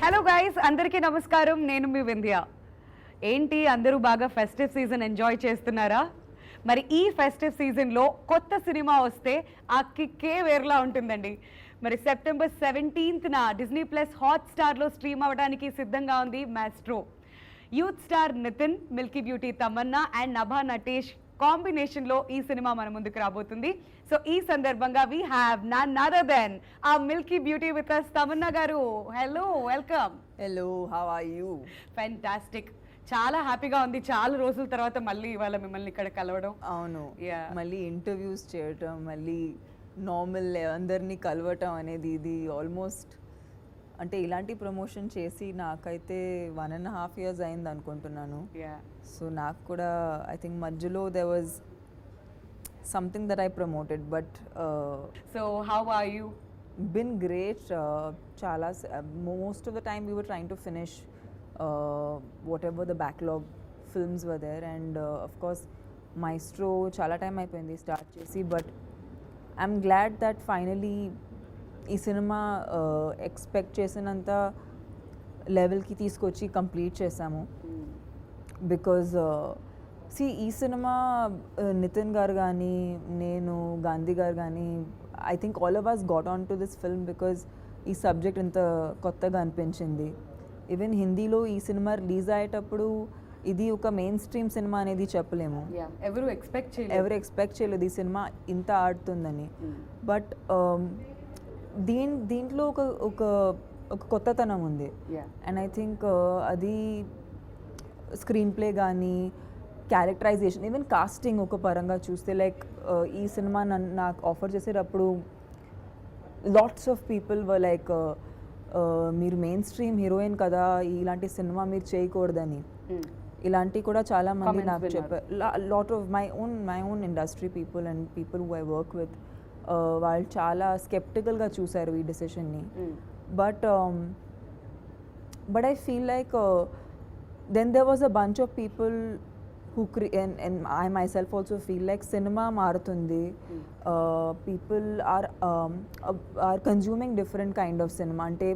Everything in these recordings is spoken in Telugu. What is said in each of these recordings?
హలో గైస్, అందరికీ నమస్కారం. నేను మీ వింధ్య. ఏంటి అందరూ బాగా ఫెస్టివ్ సీజన్ ఎంజాయ్ చేస్తున్నారా? మరి ఈ ఫెస్టివ్ సీజన్లో కొత్త సినిమా వస్తే ఆ కిక్కే వేరులా ఉంటుందండి. మరి సెప్టెంబర్ 17న డిజ్నీ ప్లస్ హాట్స్టార్లో స్ట్రీమ్ అవ్వడానికి సిద్ధంగా ఉంది Maestro. Youth star Nithin, milky beauty Tamannaah and Nabha Natesh కాంబినేషన్లో ఈ సినిమా మన ముందుకు రాబోతుంది. సో ఈ సందర్భంగా we have none other than ఆ milky beauty with us Tamannaah గారు. Hello, welcome. Hello, how are you? Fantastic. చాలా హ్యాపీగా ఉంది, చాలా రోజుల తర్వాత మళ్ళీ ఇవాళ మిమ్మల్ని ఇక్కడ కలవడం. అవును, Yeah. మళ్ళీ ఇంటర్వ్యూస్ చేయటం, మళ్ళీ నార్మల్ అందరినీ కలవటం అనేది ఇది ఆల్మోస్ట్ అంటే ఇలాంటి ప్రమోషన్ చేసి నాకైతే 1.5 years అయింది అనుకుంటున్నాను. Yeah. సో నాకు కూడా ఐ థింక్ మధ్యలో there was something that I promoted but So how are you? been great. Chala most of the time we were trying to finish whatever the backlog films were there, and of course Maestro chala time అయిపోయింది స్టార్ట్ చేసి, but I'm glad that finally ఈ సినిమా ఎక్స్పెక్ట్ చేసినంత లెవెల్కి తీసుకొచ్చి కంప్లీట్ చేసాము. బికాజ్ ఈ సినిమా నితిన్ గారు కానీ నేను గాంధీ గారు కానీ I think all of us got on to this film because ఈ సబ్జెక్ట్ ఇంత కొత్తగా అనిపించింది. ఈవెన్ హిందీలో ఈ సినిమా రిలీజ్ అయ్యేటప్పుడు ఇది ఒక మెయిన్ స్ట్రీమ్ సినిమా అనేది చెప్పలేము. Yeah. ఎవరు ఎక్స్పెక్ట్ చేయలేదు ఈ సినిమా ఇంత ఆడుతుందని. బట్ దీంట్లో ఒక ఒక ఒక కొత్తతనం ఉంది. Yeah. అండ్ ఐ థింక్ అది స్క్రీన్ ప్లే కానీ క్యారెక్టరైజేషన్, ఈవెన్ కాస్టింగ్ ఒక పరంగా చూస్తే లైక్ ఈ సినిమా నాకు ఆఫర్ చేసేటప్పుడు lots of people were like మీరు మెయిన్ స్ట్రీమ్ హీరోయిన్ కదా, ఇలాంటి సినిమా మీరు చేయకూడదని. ఇలాంటి కూడా చాలా మంది నాకు చెప్పారు. Lot of my own industry people and people who I work with వాళ్ళు చాలా స్కెప్టికల్గా చూశారు ఈ డెసిషన్ని. But I feel like then there was a bunch of people who and I myself also feel like cinema marutundi. People are consuming different kind of cinema. Ante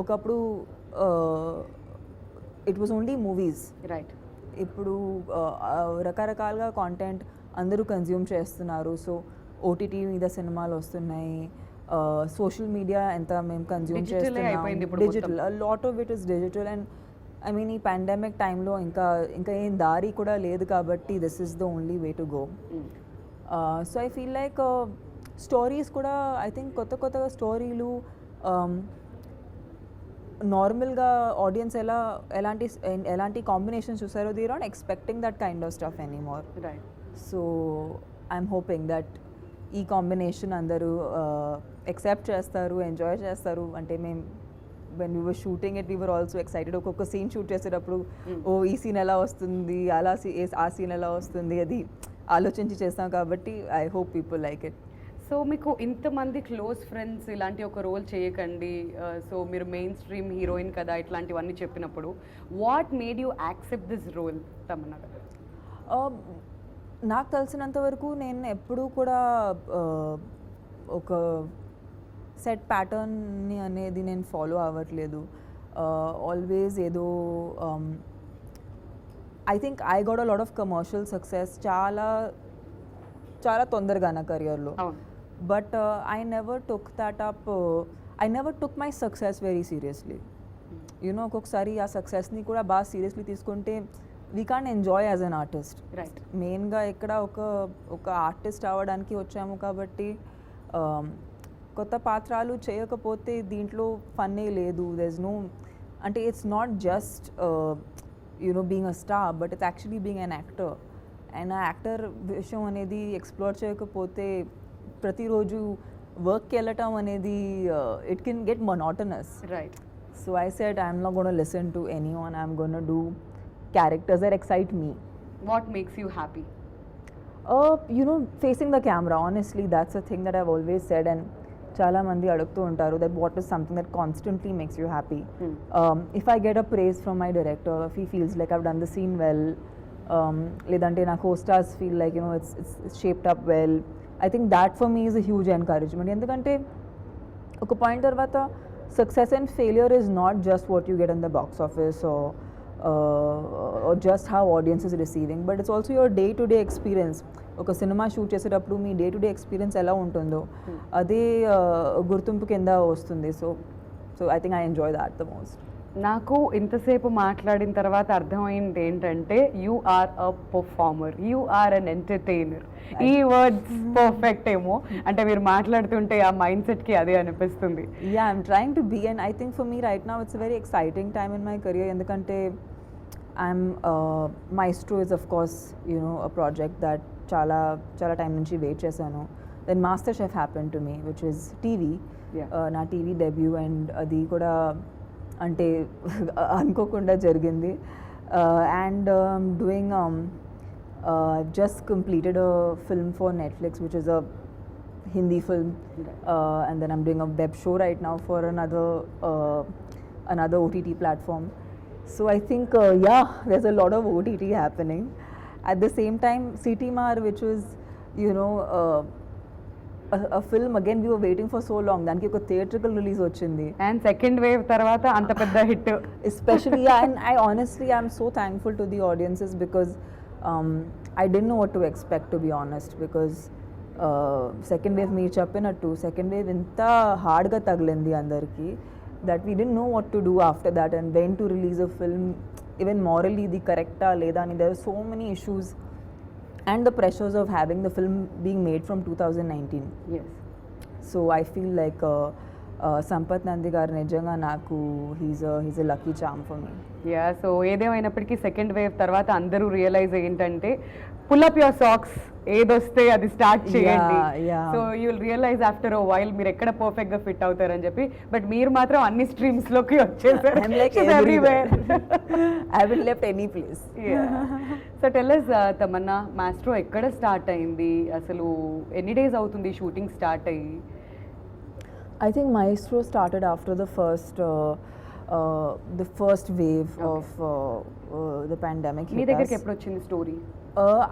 okappudu it was only movies, right? ఇప్పుడు రకరకాలుగా కాంటెంట్ అందరూ కన్జ్యూమ్ చేస్తున్నారు. సో ఓటీటీ మీద సినిమాలు వస్తున్నాయి, సోషల్ మీడియా ఎంత మేము కన్జ్యూమ్ చేస్తున్నాం, digital, lot of it is digital. And I mean ఈ పాండమిక్ టైంలో ఇంకా ఏం దారి కూడా లేదు కాబట్టి this is the only way to go. So I feel like stories కూడా ఐ థింక్ కొత్తగా స్టోరీలు నార్మల్గా ఆడియన్స్ ఎలాంటి కాంబినేషన్ చూసారో they are not expecting that kind of stuff anymore. So I'm hoping that ఈ కాంబినేషన్ అందరూ ఎక్సెప్ట్ చేస్తారు, ఎంజాయ్ చేస్తారు. అంటే మేము when we were shooting it we were also excited. ఒక్కొక్క సీన్ షూట్ చేసేటప్పుడు ఈ సీన్ ఎలా వస్తుంది, ఆ సీన్ ఎలా వస్తుంది అది ఆలోచించి చేస్తాం కాబట్టి I hope people like it. So మీకు ఇంతమంది క్లోజ్ ఫ్రెండ్స్ ఇలాంటి ఒక రోల్ చేయకండి, సో మీరు మెయిన్ స్ట్రీమ్ హీరోయిన్ కదా ఇట్లాంటివన్నీ చెప్పినప్పుడు what made you accept this role Tamannaah garu? నాకు తెలిసినంత వరకు నేను ఎప్పుడూ కూడా ఒక సెట్ ప్యాటర్న్ని అనేది నేను ఫాలో అవ్వట్లేదు. ఆల్వేస్ ఏదో I think I got a lot of commercial success చాలా తొందరగా నా కెరియర్లో. But I never took my success very seriously. You know ఒక్కొక్కసారి ఆ సక్సెస్ని కూడా బాగా సీరియస్లీ తీసుకుంటే we can't enjoy as an artist. Right. మెయిన్గా ఇక్కడ ఒక ఆర్టిస్ట్ అవ్వడానికి వచ్చాము కాబట్టి కొత్త పాత్రలు చేయకపోతే దీంట్లో ఫన్నే లేదు. దెర్స్ నో, అంటే it's not just you know being a star but it's actually being an actor. And ఆ యాక్టర్ విషయం అనేది ఎక్స్ప్లోర్ చేయకపోతే ప్రతిరోజు వర్క్కి వెళ్ళటం అనేది it can get monotonous. Right. So I said I'm not gonna listen to anyone, I'm gonna do characters that excite me. What makes you happy? You know, facing the camera, honestly that's a thing that I've always said, and చాలా మంది అడుగుతూ ఉంటారు that what is something that constantly makes you happy. If I get a praise from my director, if he feels like I've done the scene well, లేదంటే నా co-stars feel like you know it's shaped up well, I think that for me is a huge encouragement. ఎందుకంటే ఒక పాయింట్ తర్వాత success and failure is not just what you get in the box office or just how audience is receiving, but it's also your day to day experience. ఒక సినిమా షూట్ చేసేటప్పుడు మీ డే టు డే ఎక్స్పీరియన్స్ ఎలా ఉంటుందో అదే గుర్తింపు కింద వస్తుంది. So I think I enjoy that the most. నాకు ఇంతసేపు మాట్లాడిన తర్వాత అర్థమైంది ఏంటంటే you are a performer, you are an entertainer. ఈ వర్డ్స్ పర్ఫెక్ట్ ఏమో, అంటే మీరు మాట్లాడుతుంటే ఆ మైండ్ సెట్కి అదే అనిపిస్తుంది. Yeah, I'm trying to be, and I think for me right now it's a very exciting time in my career. ఎందుకంటే I'm Maestro is of course, you know, a project that చాలా టైం నుంచి వెయిట్ చేశాను. Then MasterChef happen to me which is TV, నా టీవీ డెబ్యూ, అండ్ అది కూడా అంటే అనుకోకుండా జరిగింది. And doing just completed a film for Netflix which is a Hindi film, and then I'm doing a web show right now for another OTT platform. So I think yeah, there's a lot of OTT happening. At the same time, CTMR, which was, you know, a film again we were waiting for so long. దానికి ఒక theatrical release వచ్చింది. అండ్ సెకండ్ వేవ్ తర్వాత అంత పెద్ద hit. Especially, yeah, and I honestly am so thankful to the audiences because I didn't know what to expect, to be honest, because second wave మీరు చెప్పినట్టు సెకండ్ వేవ్ ఇంత హార్డ్గా తగిలింది అందరికీ that we didn't know what to do after that and when to release a film, even morally ఇది కరెక్టా లేదా అని. there are so many issues and the pressures of having the film being made from 2019. Yes. So I feel like Sampath Nandi గారు నిజంగా నాకు he's a lucky charm for me. Yeah, so ఏదేమైనప్పటికీ సెకండ్ వేవ్ తర్వాత అందరూ రియలైజ్ ఏంటంటే పుల్అప్ యువర్ సాక్స్, ఏదొస్తే అది స్టార్ట్ చేయండి. So you will realise after a while మీరు ఎక్కడ పర్ఫెక్ట్ గా ఫిట్ అవుతారని చెప్పి. బట్ మీరు మాత్రం అన్ని స్ట్రీమ్స్ లోకి వచ్చేసారు. Everywhere. I haven't left any place. So tell us, Tamannaah, maestro ఎక్కడ స్టార్ట్ అయింది, అసలు ఎన్ని డేస్ అవుతుంది షూటింగ్ స్టార్ట్ అయ్యి? I think Maestro started after the first wave of the pandemic. మీ దగ్గరికి ఎప్పుడు వచ్చింది స్టోరీ?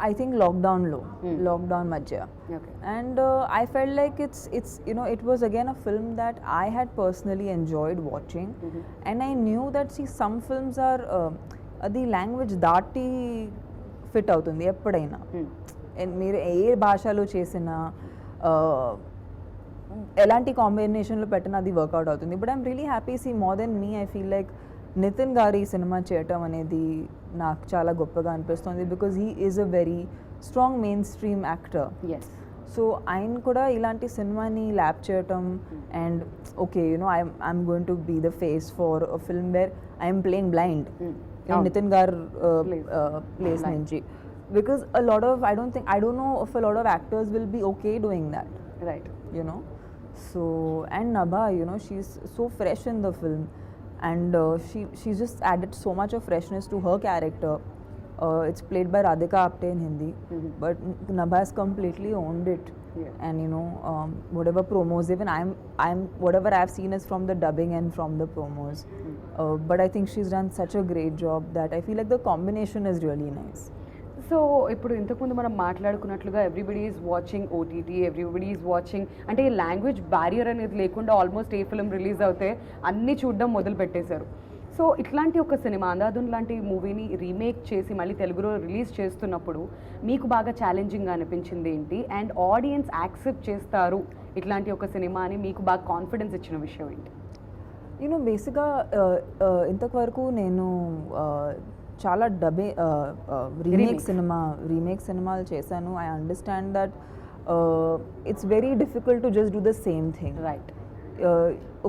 I think lockdown మధ్య. Okay. And I felt like it's you know, it was again a film that I had personally enjoyed watching. And I knew that some films are the language దాటి ఫిట్ అవుతుంది ఎప్పుడైనా. మీరు ఏ భాషలో చేసినా ఎలాంటి కాంబినేషన్లో పెట్టినా అది వర్కౌట్ అవుతుంది. But I'm really happy. See more than me I feel like Nitin గారి సినిమా చేయటం అనేది నాకు చాలా గొప్పగా అనిపిస్తుంది because he is a very strong mainstream actor. So ఆయన కూడా ఇలాంటి సినిమాని ల్యాప్ చేయటం and okay, you know I'm going to be the face for a film where I'm playing blind Nitin garu place నుంచి. Because a lot of I don't know if a lot of actors will be okay doing that, right? you know. So, and Nabha, you know, she's so fresh in the film, and she's just added so much of freshness to her character. It's played by Radhika Apte in Hindi, but Nabha has completely owned it. And you know, whatever promos, even I'm whatever I've seen is from the dubbing and from the promos. But I think she's done such a great job that I feel like the combination is really nice. So ఇప్పుడు ఇంతకుముందు మనం మాట్లాడుకున్నట్లుగా everybody is watching OTT, everybody is watching, అంటే ఈ లాంగ్వేజ్ బ్యారియర్ అనేది లేకుండా ఆల్మోస్ట్ ఏ ఫిల్మ్ రిలీజ్ అవుతే అన్నీ చూడడం మొదలు పెట్టేశారు. సో ఇట్లాంటి ఒక సినిమా అందాదున్ లాంటి మూవీని రీమేక్ చేసి మళ్ళీ తెలుగులో రిలీజ్ చేస్తున్నప్పుడు మీకు బాగా ఛాలెంజింగ్గా అనిపించింది ఏంటి? అండ్ ఆడియన్స్ యాక్సెప్ట్ చేస్తారు ఇట్లాంటి ఒక సినిమా అని మీకు బాగా కాన్ఫిడెన్స్ ఇచ్చిన విషయం ఏంటి? యూనో బేసిక్గా ఇంతవరకు నేను చాలా రీమేక్ సినిమాలు చేశాను. I understand that it's very difficult to just do the same thing. Right.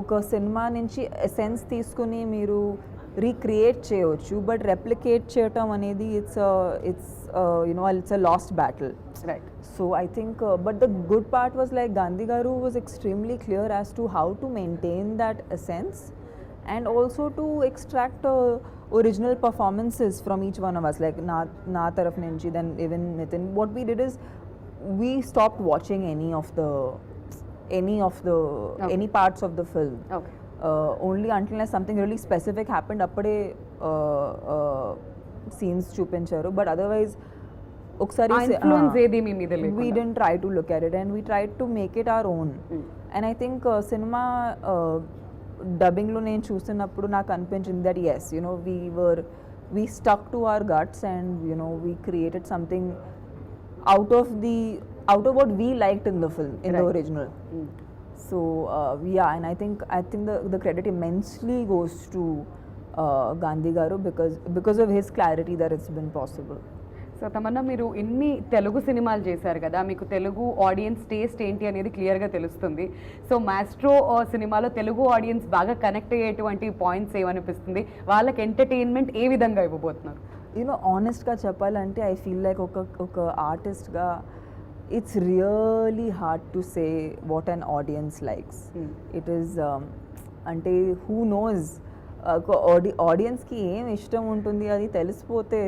ఒక సినిమా నుంచి ఎసెన్స్ తీసుకుని మీరు రీక్రియేట్ చేయవచ్చు, బట్ రెప్లికేట్ చేయటం అనేది it's a last battle. Right. So I think, but the good part was like Gandhi Garu was extremely clear as to how to maintain that essence and also to extract original performances from each one of us, like na taraf nunchi, then even Nitin. What we did is we stopped watching any of the Okay. any parts of the film. Okay. Only until something really specific happened appade scenes chupincharu, but otherwise ఆ ఇన్ఫ్లుయెన్స్ ఏది మీ మీద లేకుండా we didn't try to look at it and we tried to make it our own. And I think cinema డబ్బింగ్లో నేను చూస్తున్నప్పుడు నాకు అనిపించింది that yes you know we stuck to our guts and you know we created something out of what we liked in the film, in the Right. original. So yeah, and I think the credit immensely goes to Gandhi garu because of his clarity that it's been possible. So Tamannaah, మీరు ఇన్ని తెలుగు సినిమాలు చేశారు కదా, మీకు తెలుగు ఆడియన్స్ టేస్ట్ ఏంటి అనేది క్లియర్గా తెలుస్తుంది. సో మాస్ట్రో సినిమాలో తెలుగు ఆడియన్స్ బాగా కనెక్ట్ అయ్యేటువంటి పాయింట్స్ ఏమనిపిస్తుంది, వాళ్ళకి ఎంటర్టైన్మెంట్ ఏ విధంగా ఇవ్వబోతున్నారు? యూనో ఆనెస్ట్గా చెప్పాలంటే ఐ ఫీల్ లైక్ ఒక ఆర్టిస్ట్గా it's really hard to say what an audience likes. It is అంటే హూ నోస్ ఆడియన్స్కి ఏం ఇష్టం ఉంటుంది అది తెలిసిపోతే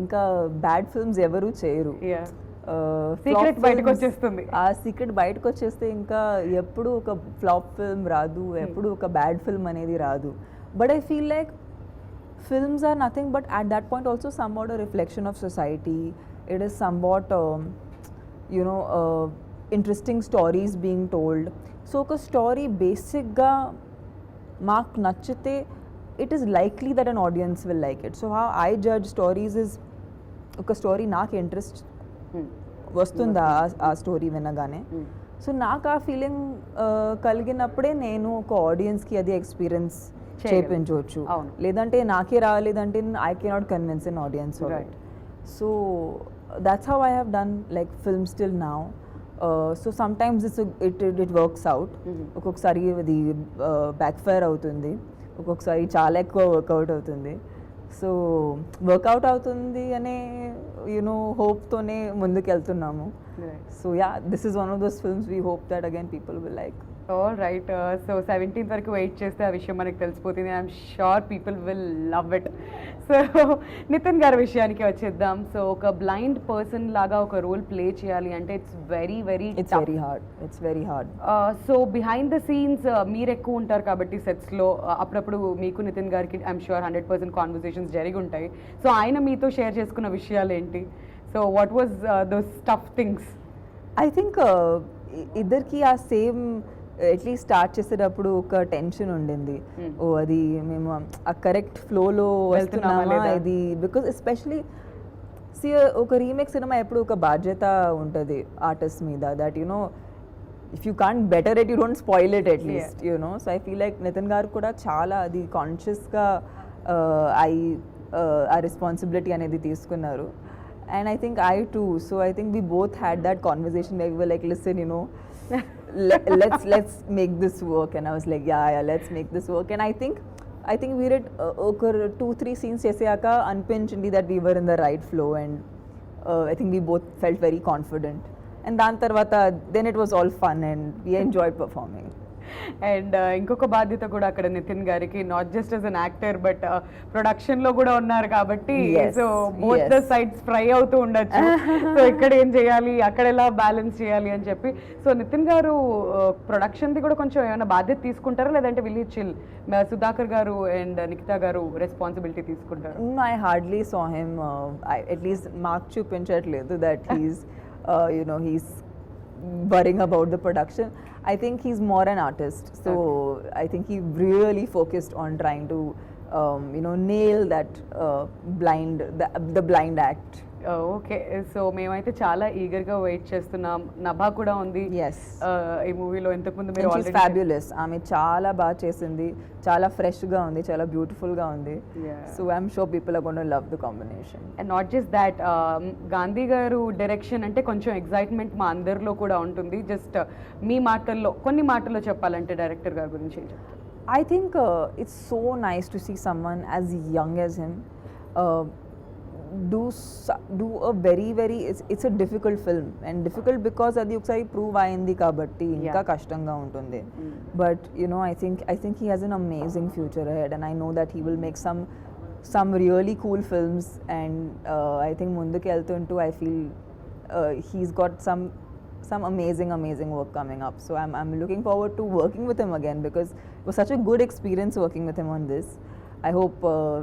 ఇంకా బ్యాడ్ ఫిల్మ్స్ ఎవరు చేయరు. సీక్రెట్ బయటకు వచ్చేస్తుంది. ఆ సీక్రెట్ బయటకు వచ్చేస్తే ఇంకా ఎప్పుడు ఒక ఫ్లాప్ ఫిల్మ్ రాదు, ఎప్పుడు ఒక బ్యాడ్ ఫిల్మ్ అనేది రాదు. But I feel like films are nothing but at that point also somewhat a reflection of society. It is somewhat interesting stories being told. So a story basic ga mark nachite, it is likely that an audience will like it. So how I judge stories is oka story నాకు ఇంట్రెస్ట్ వస్తుందా ఆ స్టోరీ వినగానే. సో నాకు ఆ ఫీలింగ్ కలిగినప్పుడే నేను ఒక ఆడియన్స్కి అది ఎక్స్పీరియన్స్ చేయించవచ్చు. లేదంటే నాకే రాలేదంటే I cannot convince an audience. So that's how I have done like films till now. So sometimes it works out, ఒక్కొక్కసారి అది బ్యాక్ ఫైర్ అవుతుంది, ఒక్కొక్కసారి చాలా ఎక్కువ వర్కౌట్ అవుతుంది. సో వర్కౌట్ అవుతుంది అనే యూనో హోప్తోనే ముందుకు వెళ్తున్నాము. So yeah, this is one of those films we hope that again people will like. All right. So 17th వరకు వెయిట్ చేస్తే ఆ విషయం మనకు తెలిసిపోతుంది. I'm sure people will love it. So Nitin గారి విషయానికి వచ్చేద్దాం. సో ఒక బ్లైండ్ పర్సన్ లాగా ఒక రోల్ ప్లే చేయాలి అంటే it's very hard. So behind the scenes మీరు ఎక్కువ ఉంటారు కాబట్టి సెట్స్లో అప్పుడప్పుడు మీకు నితిన్ గారికి ఐఎమ్ షూర్ 100% కాన్వర్సేషన్స్ జరిగి ఉంటాయి. సో ఆయన మీతో షేర్ చేసుకున్న విషయాలు ఏంటి? So what was those tough things? I think ఇద్దరికి ఆ సేమ్ అట్లీస్ట్ స్టార్ట్ చేసేటప్పుడు ఒక టెన్షన్ ఉండింది. ఓ అది మేము ఆ కరెక్ట్ ఫ్లోలో వెళ్తున్నామా ఇది, బికాజ్ ఎస్పెషలీ ఒక రీమేక్ సినిమా ఎప్పుడు ఒక బాధ్యత ఉంటుంది ఆర్టిస్ట్ మీద, that you know if you can't better it you don't spoil it at least you know. So I feel like Nitin garu కూడా చాలా అది కాన్షియస్గా ఆ రెస్పాన్సిబిలిటీ అనేది తీసుకున్నారు. And I think I too. So I think we both had that conversation where we were like, listen, you know, let's make this work. And I was like, yeah, let's make this work. And I think we did 2-3 scenes chesaaka anpinchindi that we were in the right flow, and I think we both felt very confident. And dan tarvata then it was all fun and we enjoyed performing. And ఇంకొక బాధ్యత కూడా అక్కడ నితిన్ గారికి, not just as an actor but ప్రొడక్షన్లో కూడా ఉన్నారు కాబట్టి so both the sides fry అవుతూ ఉండొచ్చు. సో ఇక్కడ ఏం చేయాలి, అక్కడ ఎలా బ్యాలెన్స్ చేయాలి అని చెప్పి. సో నితిన్ గారు ప్రొడక్షన్ది కూడా కొంచెం ఏమైనా బాధ్యత తీసుకుంటారా, లేదంటే విల్ చిల్ సుధాకర్ గారు అండ్ నిఖితా గారు రెస్పాన్సిబిలిటీ తీసుకుంటారు? I hardly saw him, at least mark చూపించట్లేదు that he's worrying about the production. I think he's more an artist, so okay. I think he really focused on trying to nail that the blind act. Okay. So మేమైతే చాలా ఈగర్గా వెయిట్ చేస్తున్నాం. నభా కూడా ఉంది ఈ మూవీలో. ఇంతకుముందు మీరు ఆల్రెడీ ఫ్యాబ్యులస్, ఆమె చాలా బాగా చేసింది, చాలా ఫ్రెష్గా ఉంది, చాలా బ్యూటిఫుల్గా ఉంది. So I'm sure people are gonna love the combination. And not just that, Gandhi garu direction అంటే కొంచెం ఎగ్జైట్మెంట్ మా అందరిలో కూడా ఉంటుంది. జస్ట్ మీ మాటల్లో కొన్ని మాటల్లో చెప్పాలంటే డైరెక్టర్ గారి గురించి ఏం చెప్తారు? I think it's so nice to see someone as young as him do a very it's a difficult film, and difficult because అది ఒకసారి ప్రూవ్ అయింది కాబట్టి ఇంకా కష్టంగా ఉంటుంది. But I think he has an amazing future ahead, and I know that he will make some really cool films, and I think ముందుకు వెళ్తుంటూ I feel he's got some amazing work coming up. So I'm looking forward to working with him again, because it was such a good experience working with him on this. I hope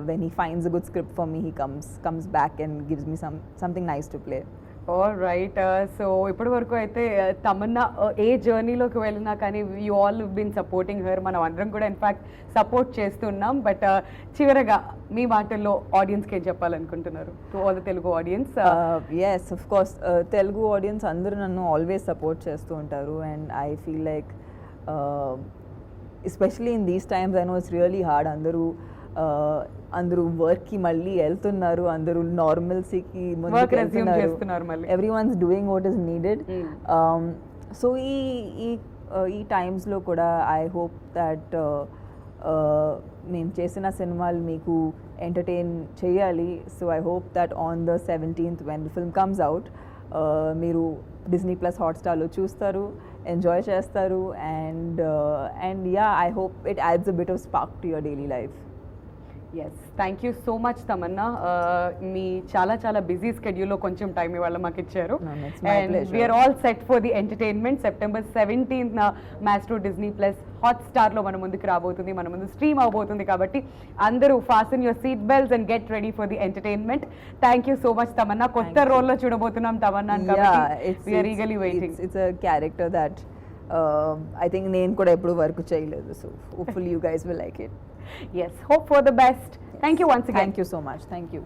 when he finds a good script for me, he comes back and gives me something nice to play. All right so ఇప్పటి వరకు అయితే తమన్నా ఏ జర్నీలోకి వెళ్ళినా కానీ you all been supporting her, మనం అందరం కూడా ఇన్ఫాక్ట్ సపోర్ట్ చేస్తున్నాం. బట్ చివరగా మీ మాటల్లో ఆడియన్స్కి ఏం చెప్పాలనుకుంటున్నారు, to all the Telugu audience? Yes of course Telugu audience అందరూ నన్ను ఆల్వేస్ సపోర్ట్ చేస్తూ ఉంటారు. And I feel like especially in these times I know it's really hard. అందరూ వర్క్కి మళ్ళీ వెళ్తున్నారు, అందరూ నార్మల్సీకి Work resume చేస్తున్నారు మళ్ళీ. Every once doing what is needed. Mm. So ఈ టైమ్స్లో కూడా ఐ హోప్ దట్ మేము చేసిన సినిమాలు మీకు ఎంటర్టైన్ చేయాలి. So I hope that on the 17th when the film comes out మీరు డిస్నీ ప్లస్ హాట్స్టార్లో చూస్తారు, ఎంజాయ్ చేస్తారు. And yeah I hope it adds a bit of spark to your daily life. Yes, thank you so much Tamannaah. మీ చాలా చాలా బిజీ స్కెడ్యూల్లో కొంచెం టైం ఇవాళ మాకు ఇచ్చారు. No, it's my and pleasure. We are all set for the entertainment. September 17th Maestro Disney plus హాట్స్టార్లో మన ముందుకు రాబోతుంది, మన ముందు స్ట్రీమ్ అవబోతుంది. కాబట్టి అందరూ fasten your seat belts and get ready for the entertainment. Thank you so much Tamannaah. కొత్త రోల్లో చూడబోతున్నాం తమన్నా కాబట్టి we are eagerly waiting. It's a character that I think నేను కూడా ఎప్పుడు వర్క్ చేయలేదు. So hopefully you guys will like it. Yes, hope for the best. Thank you once again. Thank you so much. Thank you.